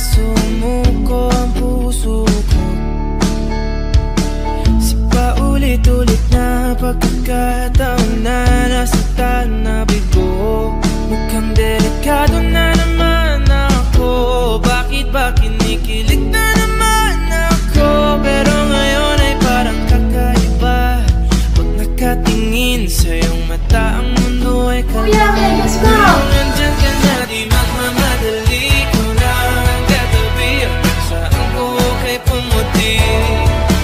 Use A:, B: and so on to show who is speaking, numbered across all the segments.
A: sumuko ang puso ko sa paulit-ulit na pagkakataon na nasaktan na bigo. Mukhang delikado na naman ako. Bakit ba kinikilig na naman ako? Pero ngayon ay parang kakaiba. Pag nakatingin sa iyong mata, ang mundo ay kalma.
B: Let's go!
A: Nandyan ka na, di magmamadali. Ko na ang katabi, saan ko kay pumuti.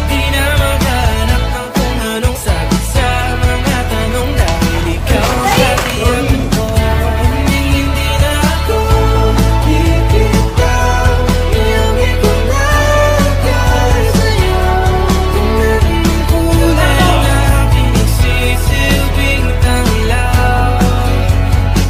A: Di na maghanap ng kung anong sagot sa mga tanong dahil ikaw ang katiyakan ko. Hindi na ako bibitaw. Iyangi ko na kahit sa'yo. Kung anong kulay na aking nagsisilbing tanglaw.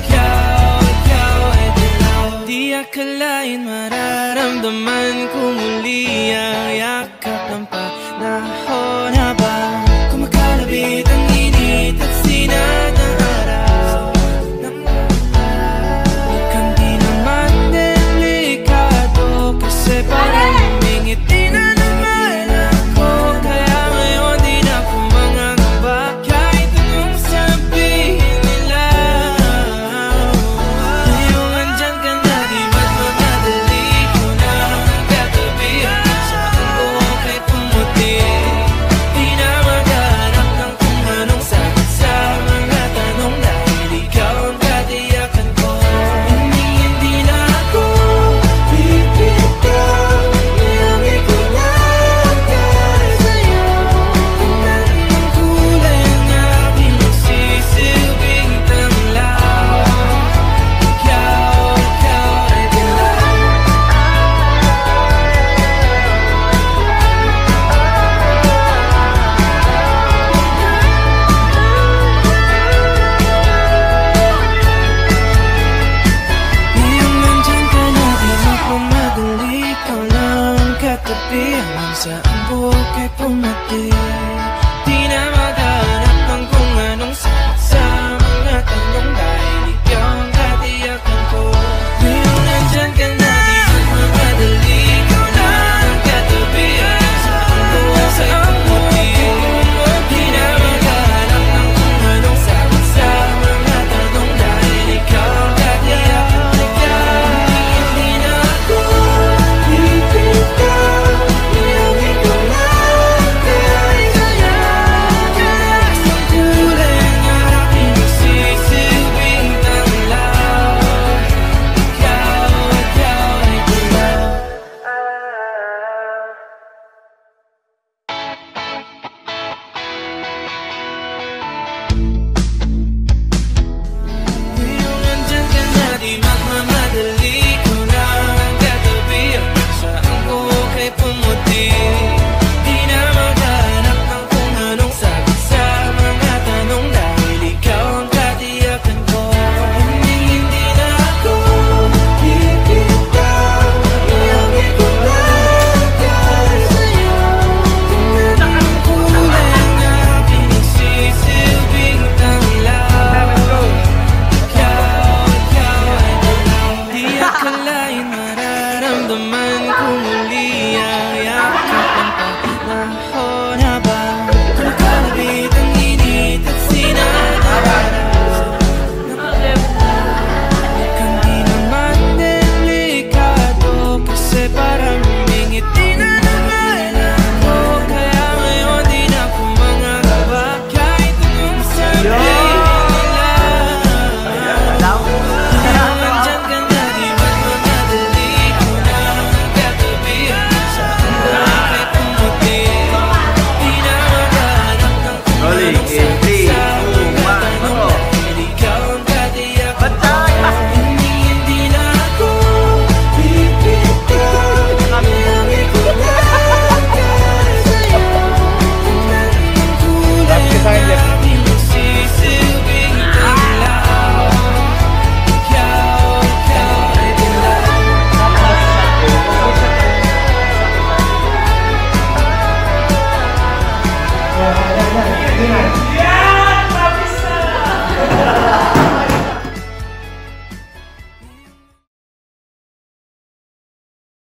A: Ikaw ay dilaw. Di akalain mararamdaman ko muli ang yakap ng panahon habang kumakalabit ang init at sinat ng araw. Mukhang di naman delikado kasi parang humingiti na naman ako. Kaya ngayon di na ako mangangamba kahit anong sabihin nila. Ngayong andyan ka na, di ba't magmadali. Ko na ang katabi, saan ko kay pumuti. Di na maghanap ng kung anong sagot sa mga tanong dahil ikaw ang katiyakan ko. Hindi na ako bibitaw. Iyangi ko na kahit sa'yo. Kung anong kulay ang aking nagsisilbing tanglaw. Ikaw ay dilaw. Ngayong nandyan ka na, di magmamadali. Ikaw lang ang katabi hanggang saan buhok ay pumati.